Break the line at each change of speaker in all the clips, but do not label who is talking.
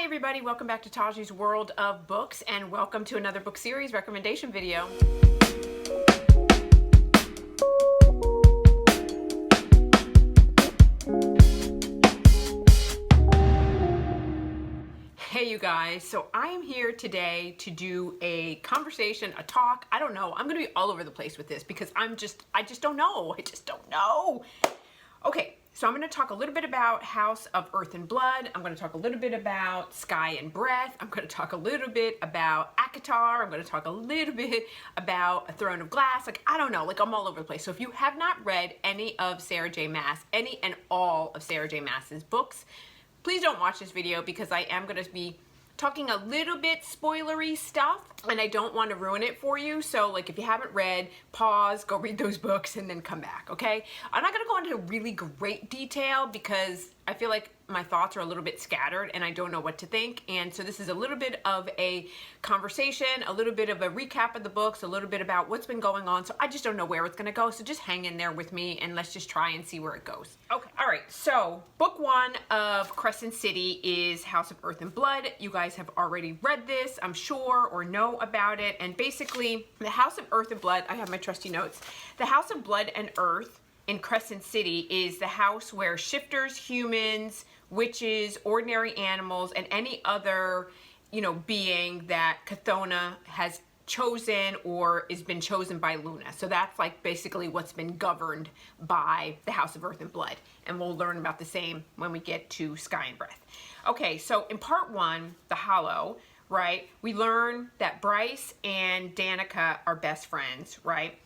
everybody, welcome back to Taji's World of Books and welcome to another book series recommendation video. Hey you guys, so I am here today to do a conversation, a talk, I don't know, I'm gonna be all over the place with this because I just don't know. Okay, so I'm going to talk a little bit about House of Earth and Blood. I'm going to talk a little bit about Sky and Breath. I'm going to talk a little bit about ACOTAR. I'm going to talk a little bit about A Throne of Glass. I don't know, I'm all over the place. So if you have not read any of Sarah J. Maas, any and all of Sarah J. Maas's books, please don't watch this video because I am going to be talking a little bit spoilery stuff and I don't want to ruin it for you. So if you haven't read, pause, go read those books and then come back, okay? I'm not going to go into really great detail because I feel like my thoughts are a little bit scattered and I don't know what to think. And so this is a little bit of a conversation, a little bit of a recap of the books, a little bit about what's been going on. So I just don't know where it's going to go. So just hang in there with me and let's just try and see where it goes. Okay. All right. So book one of Crescent City is House of Earth and Blood. You guys have already read this, I'm sure, or know about it. And basically the House of Earth and Blood, I have my trusty notes. The House of Blood and Earth in Crescent City is the house where shifters, humans, witches, ordinary animals, and any other, being that Chthona has chosen or has been chosen by Luna. So that's basically what's been governed by the House of Earth and Blood. And we'll learn about the same when we get to Sky and Breath. Okay, so in part one, The Hollow, right, we learn that Bryce and Danica are best friends, right?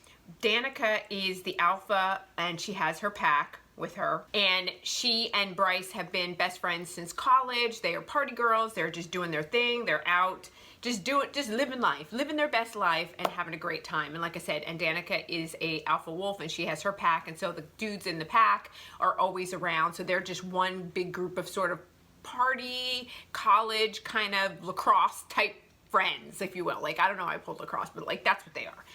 Danica is the alpha and she has her pack with her, and she and Bryce have been best friends since college. They are party girls. They're just doing their thing. They're out just living life, living their best life and having a great time. And like I said, and Danica is a alpha wolf and she has her pack, and so the dudes in the pack are always around. So they're just one big group of sort of party, college kind of lacrosse type friends, if you will. I don't know how I pulled lacrosse, but that's what they are.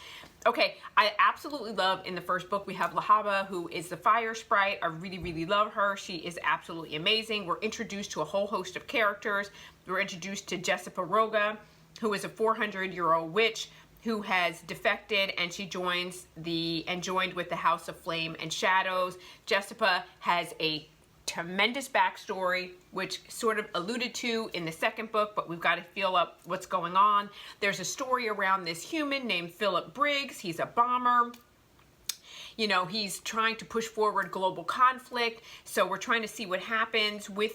Okay, I absolutely love, in the first book, we have Lahaba, who is the fire sprite. I really, really love her. She is absolutely amazing. We're introduced to a whole host of characters. We're introduced to Jessica Roga, who is a 400-year-old witch who has defected, and she joined with the House of Flame and Shadows. Jessica has a tremendous backstory, which sort of alluded to in the second book, but we've got to feel up what's going on. There's a story around this human named Philip Briggs. He's a bomber. He's trying to push forward global conflict. So we're trying to see what happens with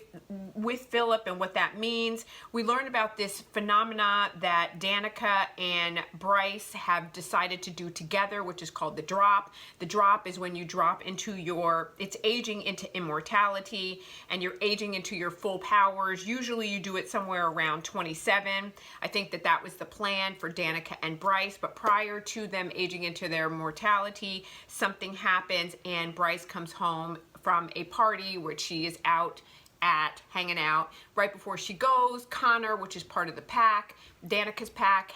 Philip and what that means. We learn about this phenomena that Danica and Bryce have decided to do together, which is called the drop. The drop is when you drop into it's aging into immortality, and you're aging into your full powers. Usually you do it somewhere around 27. I think that was the plan for Danica and Bryce, but prior to them aging into their mortality, something happens and Bryce comes home from a party where she is hanging out. Right before she goes, Connor, which is part of the pack, Danica's pack,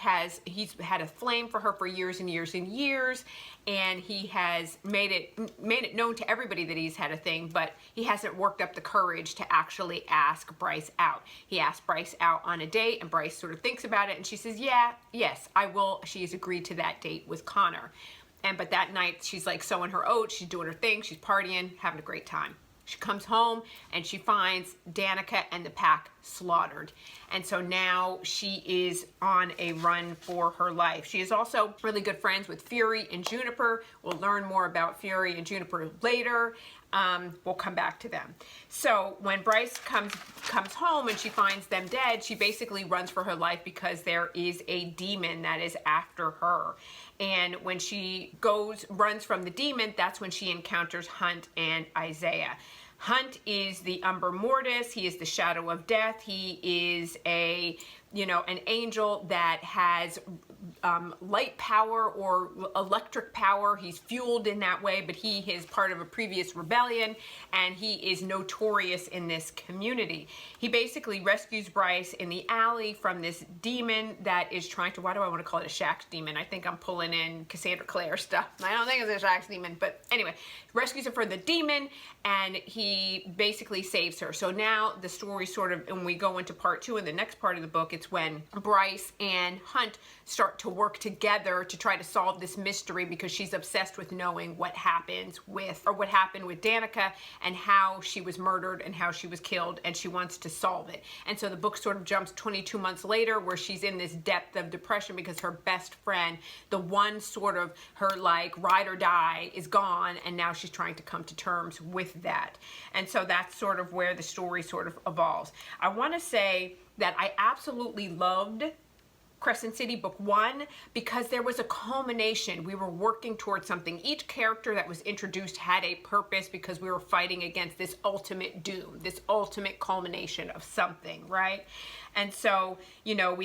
he's had a flame for her for years and years and years, and he has made it known to everybody that he's had a thing, but he hasn't worked up the courage to actually ask Bryce out. He asked Bryce out on a date, and Bryce sort of thinks about it, and she says, yes, I will. She has agreed to that date with Connor. But that night, she's sowing her oats, she's doing her thing, she's partying, having a great time. She comes home and she finds Danica and the pack slaughtered. And so now she is on a run for her life. She is also really good friends with Fury and Juniper. We'll learn more about Fury and Juniper later. We'll come back to them. So when Bryce comes home and she finds them dead, she basically runs for her life because there is a demon that is after her. And when she runs from the demon, that's when she encounters Hunt and Isaiah. Hunt is the Umber Mortis. He is the shadow of death. He is a you know, an angel that has light power or electric power. He's fueled in that way, but he is part of a previous rebellion, and he is notorious in this community. He basically rescues Bryce in the alley from this demon that is trying to, why do I want to call it a Shax demon? I think I'm pulling in Cassandra Clare stuff. I don't think it's a Shax demon, but anyway, rescues her from the demon, and he basically saves her. So now the story sort of, and we go into part 2 in the next part of the book, it's when Bryce and Hunt start to work together to try to solve this mystery, because she's obsessed with knowing what happens with, or what happened with Danica and how she was murdered and how she was killed, and she wants to solve it. And so the book sort of jumps 22 months later, where she's in this depth of depression because her best friend, the one sort of her like ride or die, is gone, and now she's trying to come to terms with that. And so that's sort of where the story sort of evolves. I want to say that I absolutely loved Crescent City Book 1 because there was a culmination. We were working towards something. Each character that was introduced had a purpose, because we were fighting against this ultimate doom, this ultimate culmination of something, right? And so, you know,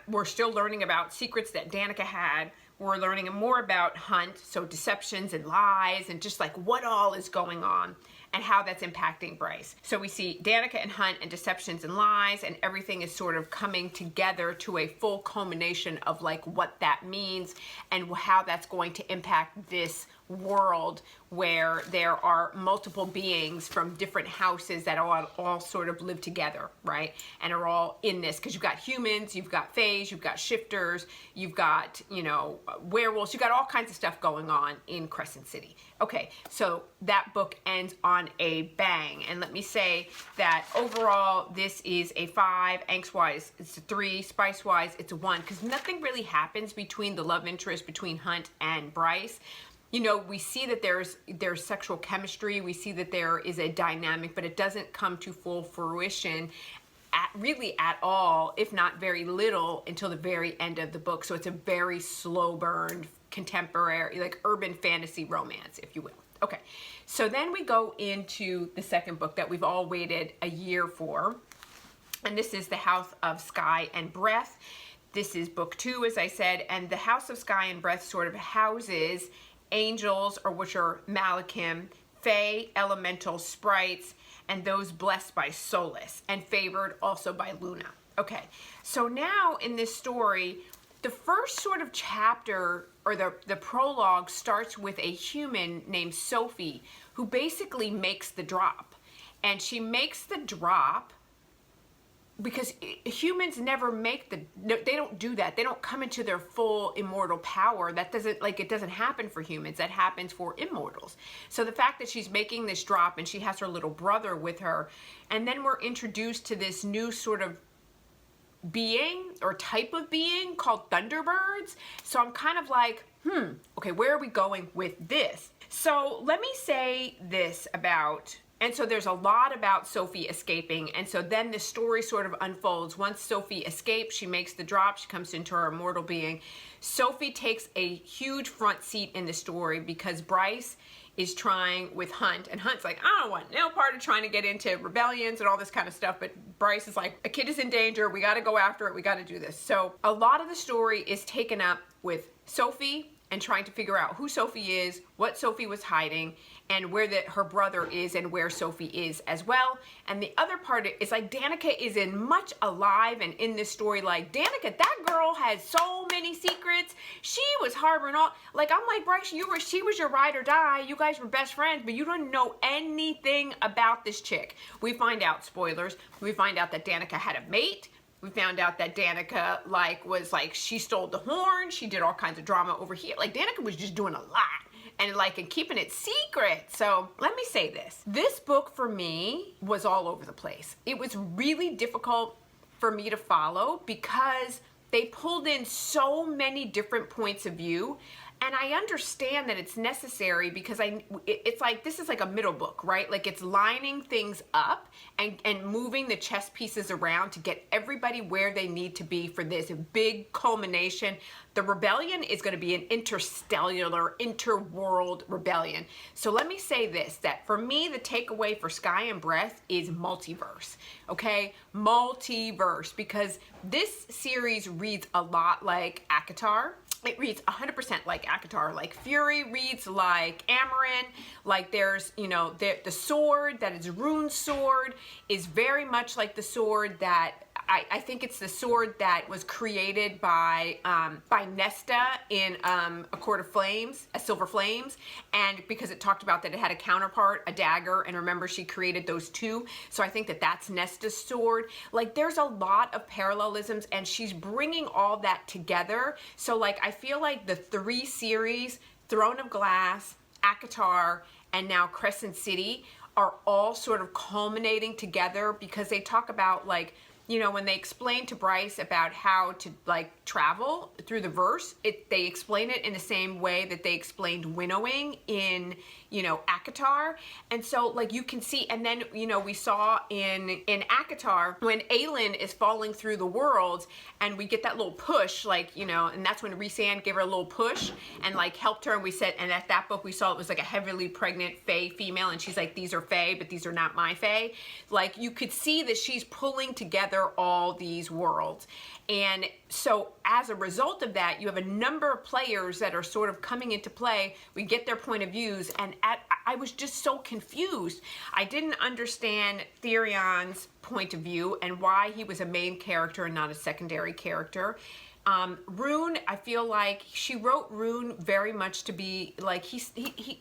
we're still learning about secrets that Danica had. We're learning more about Hunt, so deceptions and lies and just like what all is going on and how that's impacting Bryce. So we see Danica and Hunt and deceptions and lies, and everything is sort of coming together to a full culmination of like what that means and how that's going to impact this world where there are multiple beings from different houses that all sort of live together, right? And are all in this, because you've got humans, you've got fays, you've got shifters, you've got, you know, werewolves, you've got all kinds of stuff going on in Crescent City. Okay, so that book ends on a bang. And let me say that overall, this is a 5, angst-wise, it's a 3, spice-wise, it's a 1, because nothing really happens between the love interest between Hunt and Bryce. You know, we see that there's sexual chemistry, we see that there is a dynamic, but it doesn't come to full fruition really at all, if not very little, until the very end of the book. So it's a very slow burn, contemporary, like urban fantasy romance, if you will. Okay, so then we go into the second book that we've all waited a year for, and this is The House of Sky and Breath. This is book 2, as I said, and The House of Sky and Breath sort of houses angels, or which are Malachim, Fae, elemental sprites, and those blessed by Solace and favored also by Luna. Okay, so now in this story, the first sort of chapter, or the prologue, starts with a human named Sophie, who basically makes the drop. And she makes the drop because humans never make they don't do that. They don't come into their full immortal power. That doesn't, like, it doesn't happen for humans. That happens for immortals. So the fact that she's making this drop and she has her little brother with her, and then we're introduced to this new sort of being or type of being called Thunderbirds. So I'm kind of like, okay, where are we going with this? So let me say this about, and so there's a lot about Sophie escaping, and so then the story sort of unfolds. Once Sophie escapes, she makes the drop, she comes into her immortal being. Sophie takes a huge front seat in the story because Bryce is trying with Hunt, and Hunt's like, I don't want no part of trying to get into rebellions and all this kind of stuff, but Bryce is like, a kid is in danger, we gotta go after it, we gotta do this. So a lot of the story is taken up with Sophie and trying to figure out who Sophie is, what Sophie was hiding, and where her brother is and where Sophie is as well. And the other part is like Danica is in much alive and in this story. Like, Danica, that girl has so many secrets. She was harboring all, like, I'm like, Bryce, she was your ride or die. You guys were best friends, but you don't know anything about this chick. We find out, spoilers, we find out that Danica had a mate. We found out that Danica, she stole the horn. She did all kinds of drama over here. Like, Danica was just doing a lot and keeping it secret. So let me say this. This book for me was all over the place. It was really difficult for me to follow because they pulled in so many different points of view. And I understand that it's necessary because it's like, this is like a middle book, right? Like it's lining things up and moving the chess pieces around to get everybody where they need to be for this big culmination. The rebellion is going to be an interstellar, interworld rebellion. So let me say this, that for me, the takeaway for Sky and Breath is multiverse, okay? Multiverse, because this series reads a lot like ACOTAR. It reads 100% like ACOTAR, like Fury reads like Amarin, like there's, you know, the sword that is Rune's sword is very much like the sword that, I think it's the sword that was created by Nesta in A Court of Flames, A Silver Flames, and because it talked about that it had a counterpart, a dagger, and remember she created those two, so I think that that's Nesta's sword. Like there's a lot of parallelisms and she's bringing all that together, so like I feel like the 3 series, Throne of Glass, ACOTAR, and now Crescent City are all sort of culminating together because they talk about like, you know, when they explain to Bryce about how to like travel through the verse, they explain it in the same way that they explained winnowing in, you know, ACOTAR. And so like you can see, and then, you know, we saw in ACOTAR when Aelin is falling through the worlds and we get that little push, like, you know, and that's when Rhysand gave her a little push and like helped her. And we said, and at that book we saw it was like a heavily pregnant Fae female. And she's like, these are Fae, but these are not my Fae. Like you could see that she's pulling together all these worlds. And so as a result of that, you have a number of players that are sort of coming into play. We get their point of views, and I was just so confused. I didn't understand Therion's point of view and why he was a main character and not a secondary character. Rune, I feel like she wrote Rune very much to be like,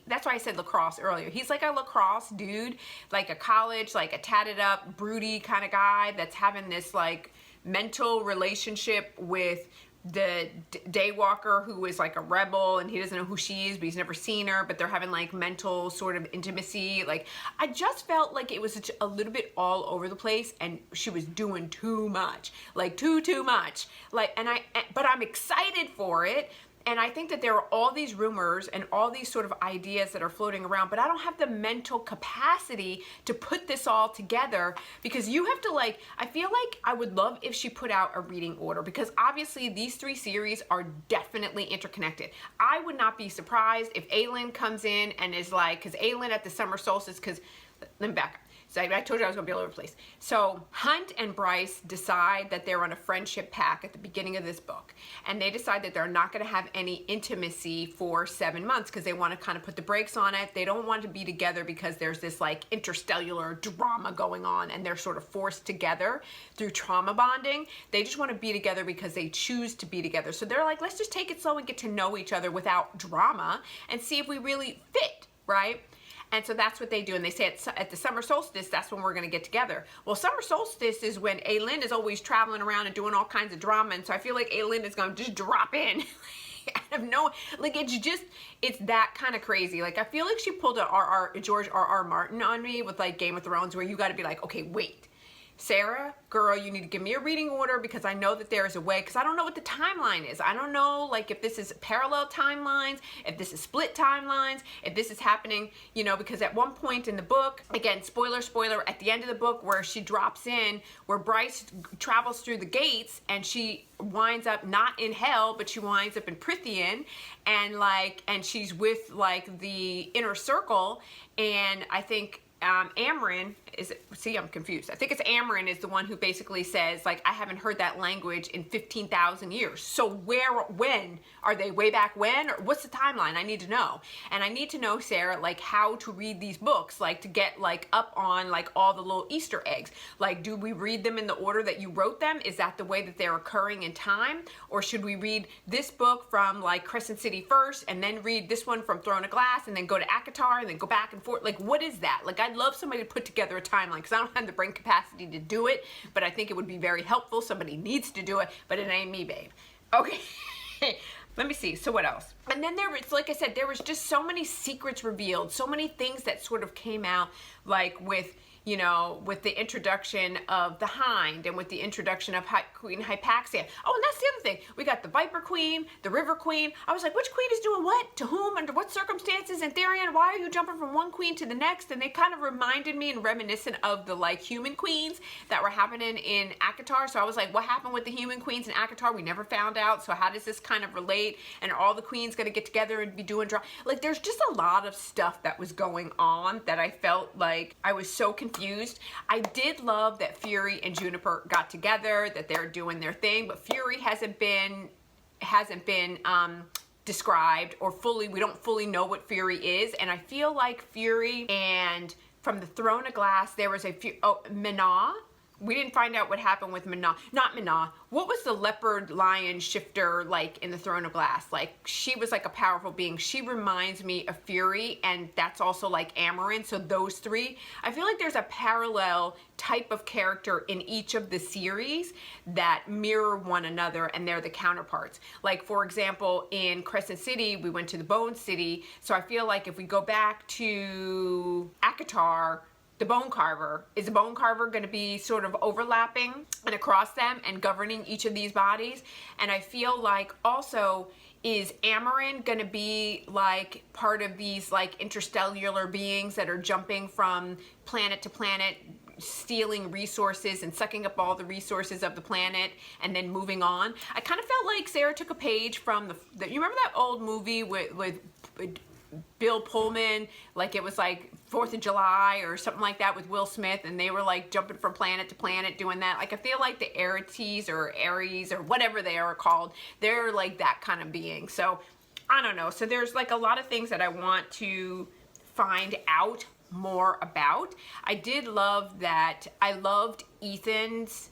that's why I said lacrosse earlier. He's like a lacrosse dude, like a college, like a tatted up, broody kind of guy that's having this like mental relationship with the Daywalker, who is like a rebel and he doesn't know who she is, but he's never seen her, but they're having like mental sort of intimacy. Like I just felt like it was a little bit all over the place and she was doing too much, like too much. Like, but I'm excited for it. And I think that there are all these rumors and all these sort of ideas that are floating around, but I don't have the mental capacity to put this all together because you have to like, I feel like I would love if she put out a reading order because obviously these 3 series are definitely interconnected. I would not be surprised if Aelin comes in and is like, because Aelin at the summer solstice, because, let me back up. So I told you I was going to be all over the place. So Hunt and Bryce decide that they're on a friendship pact at the beginning of this book. And they decide that they're not going to have any intimacy for 7 months because they want to kind of put the brakes on it. They don't want to be together because there's this like interstellar drama going on and they're sort of forced together through trauma bonding. They just want to be together because they choose to be together. So they're like, let's just take it slow and get to know each other without drama and see if we really fit, right? And so that's what they do. And they say at the summer solstice, that's when we're going to get together. Well, summer solstice is when Aelin is always traveling around and doing all kinds of drama. And so I feel like Aelin is going to just drop in. Out of no, like it's that kind of crazy. Like I feel like she pulled a George R.R. Martin on me with like Game of Thrones, where you got to be like, okay, wait. Sarah, girl, you need to give me a reading order because I know that there is a way, because I don't know what the timeline is. I don't know, like, if this is parallel timelines, if this is split timelines, if this is happening, you know, because at one point in the book, again, spoiler, at the end of the book where she drops in, where Bryce travels through the gates and she winds up not in hell, but she winds up in Prithian, and she's with, like, the inner circle, and I think Amarin I'm confused. I think it's Amarin is the one who basically says, like, I haven't heard that language in 15,000 years. So when? Are they way back when? Or what's the timeline? I need to know. And I need to know, Sarah, like, how to read these books, like, to get, like, up on, like, all the little Easter eggs. Like, do we read them in the order that you wrote them? Is that the way that they're occurring in time? Or should we read this book from, like, Crescent City first, and then read this one from Throne of Glass, and then go to ACOTAR, and then go back and forth? Like, what is that? Like, I'd love somebody to put together a timeline, because I don't have the brain capacity to do it, but I think it would be very helpful. Somebody needs to do it, but it ain't me, babe. Okay. Let me see. So what else? And then there was, like I said, there was just so many secrets revealed, so many things that sort of came out, like with, you know, with the introduction of the Hind and with the introduction of Queen Hypaxia. Oh, and that's the other thing. We got the Viper Queen, the River Queen. I was like, which queen is doing what? To whom? Under what circumstances? And Therian, why are you jumping from one queen to the next? And they kind of reminded me and reminiscent of the like human queens that were happening in ACOTAR. So I was like, what happened with the human queens in ACOTAR? We never found out. So how does this kind of relate? And are all the queens going to get together and be doing drama? Like, there's just a lot of stuff that was going on that I felt like I was so confused. I did love that Fury and Juniper got together, that they're doing their thing, but Fury hasn't been described or we don't fully know what Fury is. And I feel like Fury and from the Throne of Glass, there was Maas. We didn't find out what happened with Maas. Not Maas. What was the leopard lion shifter like in the Throne of Glass? Like, she was like a powerful being. She reminds me of Fury, and that's also like Amarin. So those three, I feel like there's a parallel type of character in each of the series that mirror one another, and they're the counterparts. Like, for example, in Crescent City, we went to the Bone City. So I feel like if we go back to ACOTAR, the Bone Carver, is the Bone Carver going to be sort of overlapping and across them and governing each of these bodies? And I feel like also, is Amarin going to be like part of these like interstellar beings that are jumping from planet to planet, stealing resources and sucking up all the resources of the planet and then moving on? I kind of felt like Sarah took a page from you remember that old movie with Bill Pullman, like it was like 4th of July or something like that with Will Smith, and they were like jumping from planet to planet doing that. Like, I feel like the Aries or whatever they are called, they're like that kind of being. So I don't know. So there's like a lot of things that I want to find out more about. I did love that. I loved Ethan's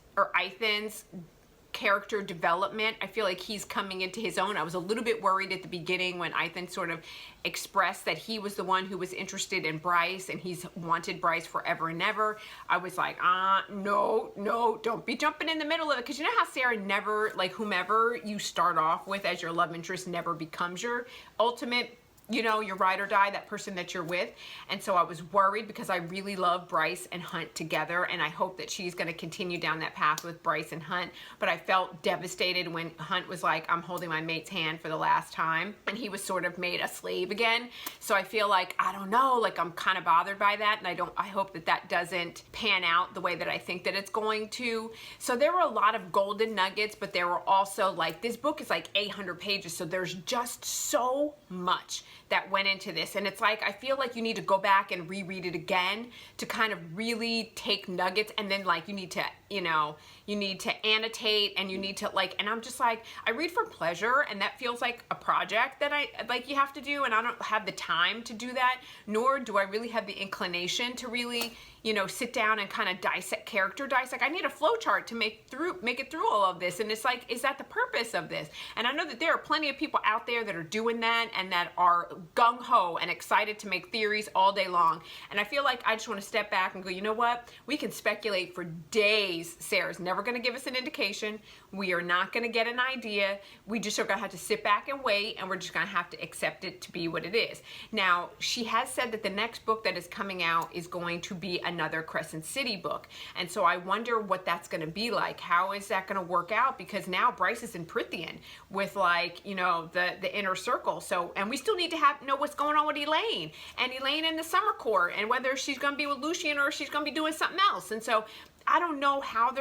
character development. I feel like he's coming into his own. I was a little bit worried at the beginning when Ethan sort of expressed that he was the one who was interested in Bryce and he's wanted Bryce forever and ever. I was like, no, don't be jumping in the middle of it. Because you know how Sarah never, like, whomever you start off with as your love interest never becomes your ultimate, you know, your ride or die, that person that you're with. And so I was worried because I really love Bryce and Hunt together, and I hope that she's going to continue down that path with Bryce and Hunt. But I felt devastated when Hunt was like, I'm holding my mate's hand for the last time, and he was sort of made a slave again. So I feel like, I don't know, like, I'm kind of bothered by that, and I hope that that doesn't pan out the way that I think that it's going to. So there were a lot of golden nuggets, but there were also, like, this book is like 800 pages, so there's just so much that went into this. And it's like, I feel like you need to go back and reread it again to kind of really take nuggets, and then like you need to, you know, you need to annotate, and you need to like, and I'm just like, I read for pleasure, and that feels like a project that you have to do, and I don't have the time to do that, nor do I really have the inclination to really, you know, sit down and kind of dissect. I need a flow chart to make it through all of this. And it's like, is that the purpose of this? And I know that there are plenty of people out there that are doing that and that are gung-ho and excited to make theories all day long. And I feel like I just want to step back and go, you know what? We can speculate for days. Sarah's never going to give us an indication. We are not going to get an idea. We just are going to have to sit back and wait, and we're just going to have to accept it to be what it is. Now, she has said that the next book that is coming out is going to be another Crescent City book. And so I wonder what that's going to be like. How is that going to work out? Because now Bryce is in Prithian with, like, you know, the inner circle. So, and we still need to know what's going on with Elaine, and Elaine in the summer court, and whether she's going to be with Lucian or she's going to be doing something else. And so I don't know how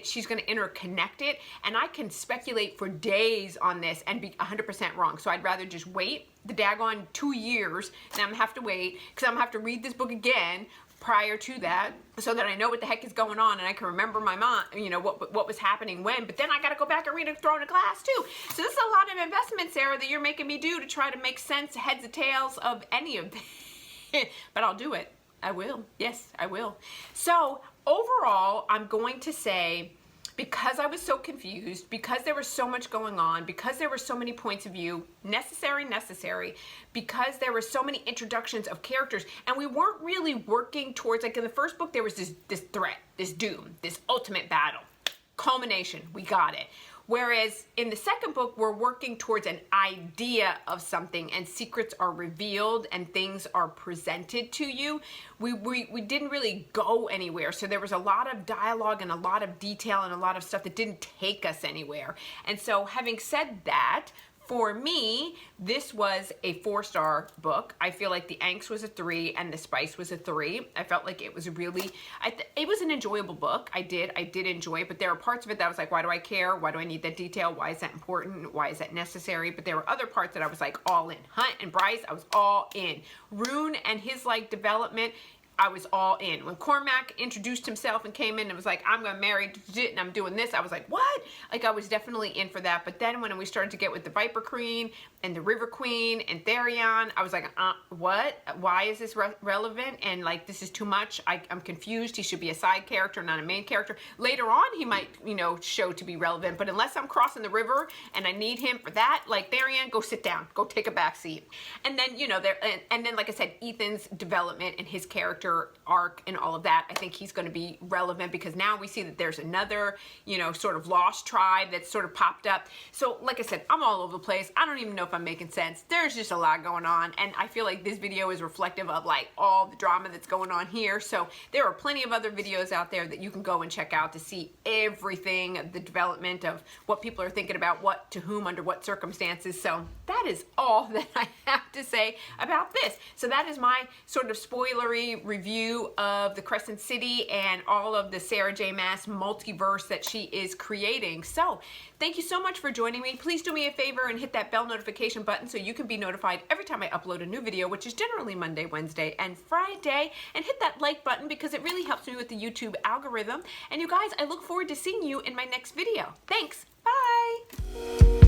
she's going to interconnect it, and I can speculate for days on this and be 100% wrong. So I'd rather just wait the daggone 2 years, and I'm going to have to wait because I'm going to have to read this book again prior to that, so that I know what the heck is going on, and I can remember my mom, you know, what was happening when. But then I got to go back and read A Throne of Glass too. So this is a lot of investment, Sarah, that you're making me do to try to make sense, heads and tails of any of this. But I'll do it. I will. Yes, I will. So overall, I'm going to say, because I was so confused, because there was so much going on, because there were so many points of view, necessary, because there were so many introductions of characters, and we weren't really working towards, like in the first book, there was this threat, this doom, this ultimate battle, culmination, we got it. Whereas in the second book, we're working towards an idea of something, and secrets are revealed and things are presented to you. We didn't really go anywhere. So there was a lot of dialogue and a lot of detail and a lot of stuff that didn't take us anywhere. And so having said that, for me, this was a 4-star book. I feel like the angst was a 3 and the spice was a 3. I felt like it was really, it was an enjoyable book. I did enjoy it, but there were parts of it that I was like, why do I care? Why do I need that detail? Why is that important? Why is that necessary? But there were other parts that I was like all in. Hunt and Bryce, I was all in. Rune and his like development, I was all in. When Cormac introduced himself and came in and was like, I'm gonna marry and I'm doing this, I was like, what? Like, I was definitely in for that. But then when we started to get with the Viper Queen and the River Queen and Therion, I was like, what? Why is this relevant? And like, this is too much. I'm confused. He should be a side character, not a main character. Later on, he might, you know, show to be relevant. But unless I'm crossing the river and I need him for that, like, Therion, go sit down. Go take a back seat. And then, you know, and then, like I said, Ethan's development and his character arc and all of that, I think he's going to be relevant because now we see that there's another, you know, sort of lost tribe that's sort of popped up. So like I said, I'm all over the place. I don't even know if I'm making sense. There's just a lot going on, and I feel like this video is reflective of like all the drama that's going on here. So there are plenty of other videos out there that you can go and check out to see everything, the development of what people are thinking about what to whom under what circumstances. So that is all that I have to say about this. So that is my sort of spoilery review of the Crescent City and all of the Sarah J. Maas multiverse that she is creating. So thank you so much for joining me. Please do me a favor and hit that bell notification button so you can be notified every time I upload a new video, which is generally Monday, Wednesday, and Friday. And hit that like button because it really helps me with the YouTube algorithm. And you guys, I look forward to seeing you in my next video. Thanks. Bye.